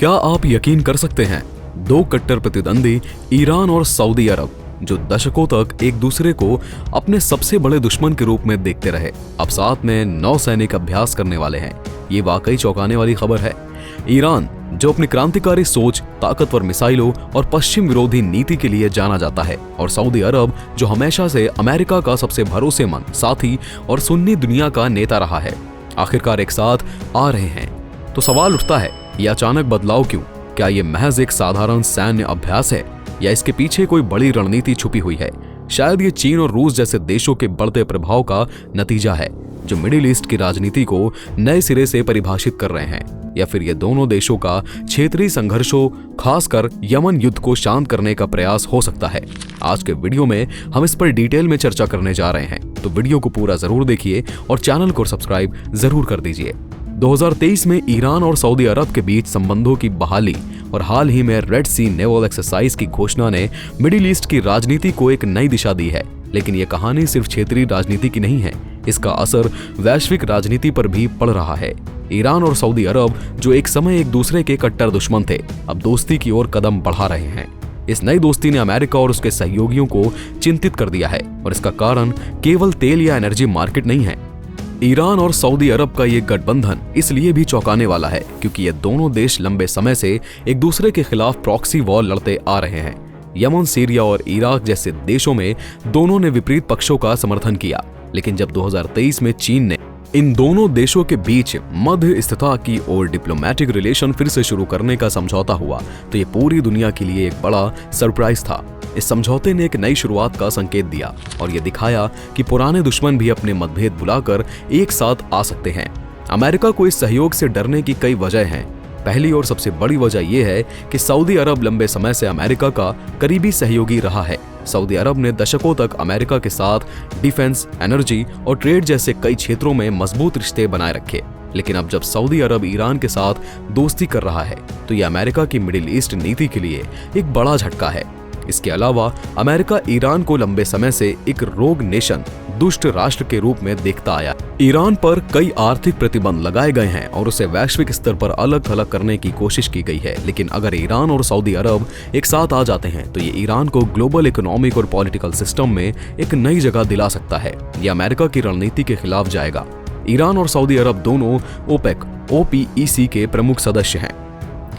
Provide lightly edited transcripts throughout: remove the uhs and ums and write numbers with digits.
क्या आप यकीन कर सकते हैं, दो कट्टर प्रतिद्वंदी ईरान और सऊदी अरब जो दशकों तक एक दूसरे को अपने सबसे बड़े दुश्मन के रूप में देखते रहे, अब साथ में नौसैनिक अभ्यास करने वाले हैं। ये वाकई चौंकाने वाली खबर है। ईरान जो अपनी क्रांतिकारी सोच, ताकतवर मिसाइलों और पश्चिम विरोधी नीति के लिए जाना जाता है, और सऊदी अरब जो हमेशा से अमेरिका का सबसे भरोसेमंद साथी और सुन्नी दुनिया का नेता रहा है, आखिरकार एक साथ आ रहे हैं। तो सवाल उठता है, ये अचानक बदलाव क्यों? क्या ये महज एक साधारण सैन्य अभ्यास है या इसके पीछे कोई बड़ी रणनीति छुपी हुई है? शायद ये चीन और रूस जैसे देशों के बढ़ते प्रभाव का नतीजा है जो मिडिल ईस्ट की राजनीति को नए सिरे से परिभाषित कर रहे हैं, या फिर ये दोनों देशों का क्षेत्रीय संघर्षों, खासकर यमन युद्ध को शांत करने का प्रयास हो सकता है। आज के वीडियो में हम इस पर डिटेल में चर्चा करने जा रहे हैं, तो वीडियो को पूरा जरूर देखिए और चैनल को सब्सक्राइब जरूर कर दीजिए। 2023 में ईरान और सऊदी अरब के बीच संबंधों की बहाली और हाल ही में रेड सी नेवल एक्सरसाइज की घोषणा ने मिडिल ईस्ट की राजनीति को एक नई दिशा दी है। लेकिन यह कहानी सिर्फ क्षेत्रीय राजनीति की नहीं है, इसका असर वैश्विक राजनीति पर भी पड़ रहा है। ईरान और सऊदी अरब जो एक समय एक दूसरे के कट्टर दुश्मन थे, अब दोस्ती की ओर कदम बढ़ा रहे हैं। इस नई दोस्ती ने अमेरिका और उसके सहयोगियों को चिंतित कर दिया है, और इसका कारण केवल तेल या एनर्जी मार्केट नहीं है। ईरान और सऊदी अरब का ये गठबंधन इसलिए भी चौंकाने वाला है क्योंकि ये दोनों देश लंबे समय से एक दूसरे के खिलाफ प्रॉक्सी वॉर लड़ते आ रहे हैं। यमन, सीरिया और इराक जैसे देशों में दोनों ने विपरीत पक्षों का समर्थन किया, लेकिन जब 2023 में चीन ने इन दोनों देशों के बीच मध्यस्थता की और डिप्लोमेटिक रिलेशन फिर से शुरू करने का समझौता हुआ, तो ये पूरी दुनिया के लिए एक बड़ा सरप्राइज था। इस समझौते ने एक नई शुरुआत का संकेत दिया और ये दिखाया कि पुराने दुश्मन भी अपने मतभेद भुलाकर एक साथ आ सकते हैं। अमेरिका को इस सहयोग से डरने की कई वजह हैं। पहली और सबसे बड़ी वजह यह है कि सऊदी अरब लंबे समय से अमेरिका का करीबी सहयोगी रहा है। सऊदी अरब ने दशकों तक अमेरिका के साथ डिफेंस, एनर्जी और ट्रेड जैसे कई क्षेत्रों में मजबूत रिश्ते बनाए रखे। लेकिन अब जब सऊदी अरब ईरान के साथ दोस्ती कर रहा है, तो यह अमेरिका की मिडिल ईस्ट नीति के लिए एक बड़ा झटका है। इसके अलावा अमेरिका ईरान को लंबे समय से एक रोग नेशन, दुष्ट राष्ट्र के रूप में देखता आया। ईरान पर कई आर्थिक प्रतिबंध लगाए गए हैं और उसे वैश्विक स्तर पर अलग थलग करने की कोशिश की गई है। लेकिन अगर ईरान और सऊदी अरब एक साथ आ जाते हैं, तो ये ईरान को ग्लोबल इकोनॉमिक और पॉलिटिकल सिस्टम में एक नई जगह दिला सकता है। यह अमेरिका की रणनीति के खिलाफ जाएगा। ईरान और सऊदी अरब दोनों ओपेक, OPEC के प्रमुख सदस्य हैं।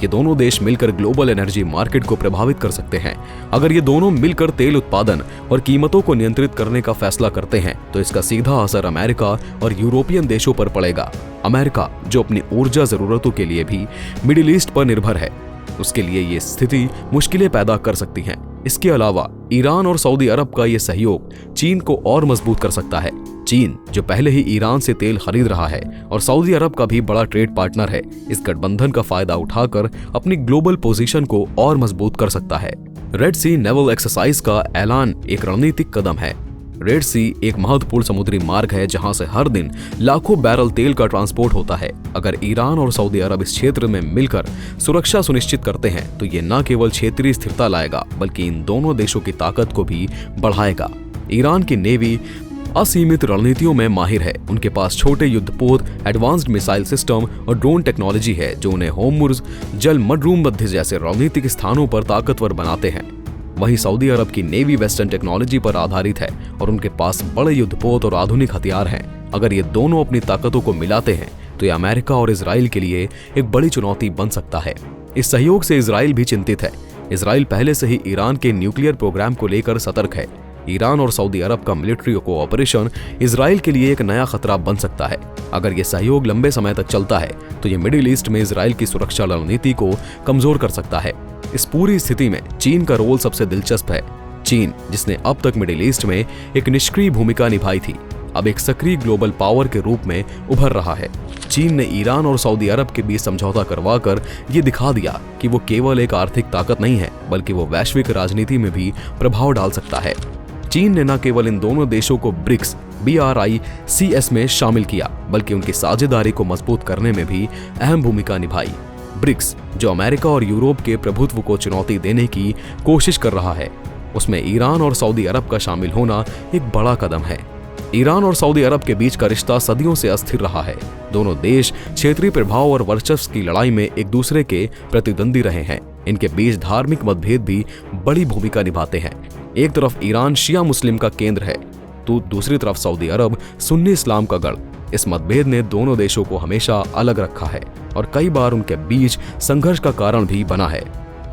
ये दोनों देश मिलकर ग्लोबल एनर्जी मार्केट को प्रभावित कर सकते हैं। अगर ये दोनों मिलकर तेल उत्पादन और कीमतों को नियंत्रित करने का फैसला करते हैं, तो इसका सीधा असर अमेरिका और यूरोपियन देशों पर पड़ेगा। अमेरिका जो अपनी ऊर्जा जरूरतों के लिए भी मिडिल ईस्ट पर निर्भर है, उसके लिए ये स्थिति मुश्किलें पैदा कर सकती हैं। इसके अलावा ईरान और सऊदी अरब का ये सहयोग चीन को और मजबूत कर सकता है। चीन जो पहले ही ईरान से तेल खरीद रहा है और सऊदी अरब का भी बड़ा ट्रेड पार्टनर है, इस गठबंधन का फायदा उठाकर अपनी ग्लोबल पोजीशन को और मजबूत कर सकता है। रेड सी नेवल एक्सरसाइज का ऐलान एक रणनीतिक कदम है। रेड सी एक महत्वपूर्ण समुद्री मार्ग है जहां से हर दिन लाखों बैरल तेल का ट्रांसपोर्ट होता है। अगर ईरान और सऊदी अरब इस क्षेत्र में मिलकर सुरक्षा सुनिश्चित करते हैं, तो ये न केवल क्षेत्रीय स्थिरता लाएगा, बल्कि इन दोनों देशों की ताकत को भी बढ़ाएगा। ईरान की नेवी असीमित रणनीतियों में माहिर है। उनके पास छोटे युद्धपोत, एडवांस्ड मिसाइल सिस्टम और ड्रोन टेक्नोलॉजी है जो उन्हें होर्मुज, जल मडरूम मध्य जैसे रणनीतिक स्थानों पर ताकतवर बनाते हैं। वहीं सऊदी अरब की नेवी वेस्टर्न टेक्नोलॉजी पर आधारित है और उनके पास बड़े युद्धपोत और आधुनिक हथियार हैं। अगर ये दोनों अपनी ताकतों को मिलाते हैं, तो ये अमेरिका और इजराइल के लिए एक बड़ी चुनौती बन सकता है। इस सहयोग से इजराइल भी चिंतित है। इजराइल पहले से ही ईरान के न्यूक्लियर प्रोग्राम को लेकर सतर्क है। ईरान और सऊदी अरब का मिलिट्री कोऑपरेशन इजराइल के लिए एक नया खतरा बन सकता है। अगर ये सहयोग लंबे समय तक चलता है, तो ये मिडिल ईस्ट में इजराइल की सुरक्षा रणनीति को कमजोर कर सकता है। इस पूरी स्थिति में चीन का रोल सबसे दिलचस्प है। चीन, जिसने अब तक मिडिल ईस्ट में एक निष्क्रिय भूमिका निभाई थी, अब एक सक्रिय ग्लोबल पावर के रूप में उभर रहा है। चीन ने ईरान और सऊदी अरब के बीच समझौता करवाकर ये दिखा दिया कि वो केवल एक आर्थिक ताकत नहीं है, बल्कि वो वैश्विक राजनीति में भी प्रभाव डाल सकता है। चीन ने न केवल इन दोनों देशों को ब्रिक्स BRICS में शामिल किया, बल्कि उनकी साझेदारी को मजबूत करने में भी अहम भूमिका निभाई। ब्रिक्स जो अमेरिका और यूरोप के प्रभुत्व को चुनौती देने की कोशिश कर रहा है, उसमें ईरान और सऊदी अरब का शामिल होना एक बड़ा कदम है। ईरान और सऊदी अरब के बीच का रिश्ता सदियों से अस्थिर रहा है। दोनों देश क्षेत्रीय प्रभाव और वर्चस्व की लड़ाई में एक दूसरे के प्रतिद्वंदी रहे हैं। इनके बीच धार्मिक मतभेद भी बड़ी भूमिका निभाते हैं। एक तरफ ईरान शिया मुस्लिम का केंद्र है तो दूसरी तरफ सऊदी अरब सुन्नी इस्लाम का गढ़। इस मतभेद ने दोनों देशों को हमेशा अलग रखा है और कई बार उनके बीच संघर्ष का कारण भी बना है।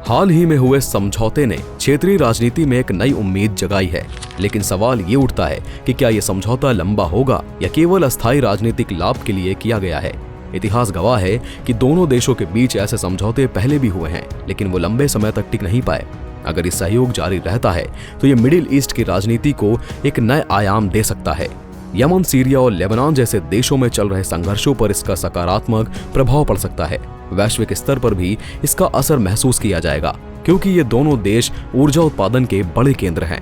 हाल ही में हुए समझौते ने क्षेत्रीय राजनीति में एक नई उम्मीद जगाई है, लेकिन सवाल ये उठता है कि क्या यह समझौता लंबा होगा या केवल अस्थायी राजनीतिक लाभ के लिए किया गया है। इतिहास गवाह है कि दोनों देशों के बीच ऐसे समझौते पहले भी हुए हैं, लेकिन वो लंबे समय तक टिक नहीं पाए। अगर ये सहयोग जारी रहता है तो ये मिडिल ईस्ट की राजनीति को एक नए आयाम दे सकता है। यमन, सीरिया और लेबनान जैसे देशों में चल रहे संघर्षों पर इसका सकारात्मक प्रभाव पड़ सकता है। वैश्विक स्तर पर भी इसका असर महसूस किया जाएगा, क्योंकि ये दोनों देश ऊर्जा उत्पादन के बड़े केंद्र हैं।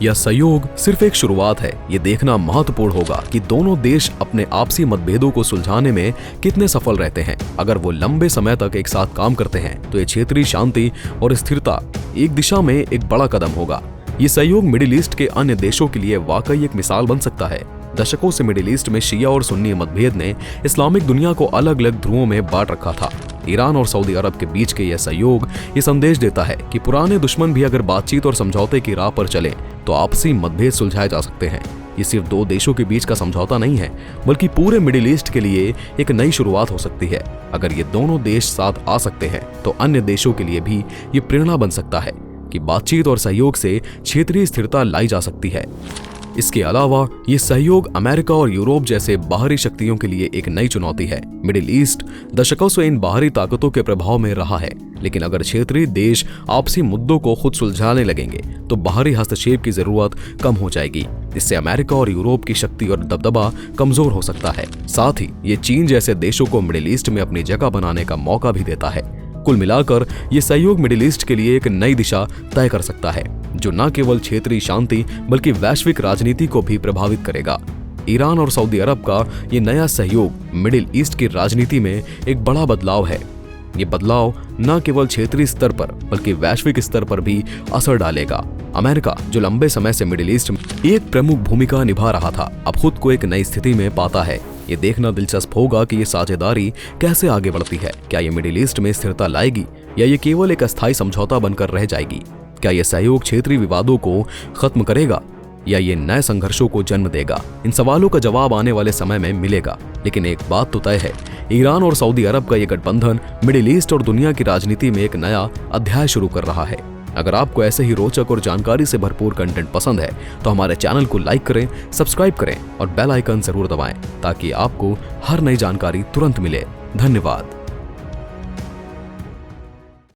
यह सहयोग सिर्फ एक शुरुआत है। ये देखना महत्वपूर्ण होगा कि दोनों देश अपने आपसी मतभेदों को सुलझाने में कितने सफल रहते हैं। अगर वो लंबे समय तक एक साथ काम करते हैं तो ये क्षेत्रीय शांति और स्थिरता एक दिशा में एक बड़ा कदम होगा। ये सहयोग मिडिल ईस्ट के अन्य देशों के लिए वाकई एक मिसाल बन सकता है। दशकों से मिडिल ईस्ट में शिया और सुन्नी मतभेद ने इस्लामिक दुनिया को अलग अलग ध्रुवों में बांट रखा था। ईरान और सऊदी अरब के बीच के यह सहयोग ये संदेश देता है कि पुराने दुश्मन भी अगर बातचीत और समझौते की राह पर चले तो आपसी मतभेद सुलझाए जा सकते हैं। ये सिर्फ दो देशों के बीच का समझौता नहीं है, बल्कि पूरे मिडिल ईस्ट के लिए एक नई शुरुआत हो सकती है। अगर ये दोनों देश साथ आ सकते हैं तो अन्य देशों के लिए भी ये प्रेरणा बन सकता है कि बातचीत और सहयोग से क्षेत्रीय स्थिरता लाई जा सकती है। इसके अलावा ये सहयोग अमेरिका और यूरोप जैसे बाहरी शक्तियों के लिए एक नई चुनौती है। मिडिल ईस्ट दशकों से इन बाहरी ताकतों के प्रभाव में रहा है, लेकिन अगर क्षेत्रीय देश आपसी मुद्दों को खुद सुलझाने लगेंगे तो बाहरी हस्तक्षेप की जरूरत कम हो जाएगी। इससे अमेरिका और यूरोप की शक्ति और दबदबा कमजोर हो सकता है। साथ ही ये चीन जैसे देशों को मिडिल ईस्ट में अपनी जगह बनाने का मौका भी देता है। कुल मिलाकर ये सहयोग मिडिल ईस्ट के लिए एक नई दिशा तय कर सकता है, जो न केवल क्षेत्रीय शांति बल्कि वैश्विक राजनीति को भी प्रभावित करेगा। ईरान और सऊदी अरब का ये नया सहयोग मिडिल ईस्ट की राजनीति में एक बड़ा बदलाव है। ये बदलाव न केवल क्षेत्रीय स्तर पर बल्कि वैश्विक स्तर पर भी असर डालेगा। अमेरिका, जो लंबे समय से मिडिल ईस्ट में एक प्रमुख भूमिका निभा रहा था, अब खुद को एक नई स्थिति में पाता है। ये देखना दिलचस्प होगा कि ये साझेदारी कैसे आगे बढ़ती है। क्या ये मिडिल ईस्ट में स्थिरता लाएगी या ये केवल एक अस्थायी समझौता बनकर रह जाएगी? क्या ये सहयोग क्षेत्रीय विवादों को खत्म करेगा या ये नए संघर्षों को जन्म देगा? इन सवालों का जवाब आने वाले समय में मिलेगा। लेकिन एक बात तो तय है, ईरान और सऊदी अरब का ये गठबंधन मिडिल ईस्ट और दुनिया की राजनीति में एक नया अध्याय शुरू कर रहा है। अगर आपको ऐसे ही रोचक और जानकारी से भरपूर कंटेंट पसंद है तो हमारे चैनल को लाइक करें, सब्सक्राइब करें और बेल आइकन जरूर दबाएं ताकि आपको हर नई जानकारी तुरंत मिले। धन्यवाद।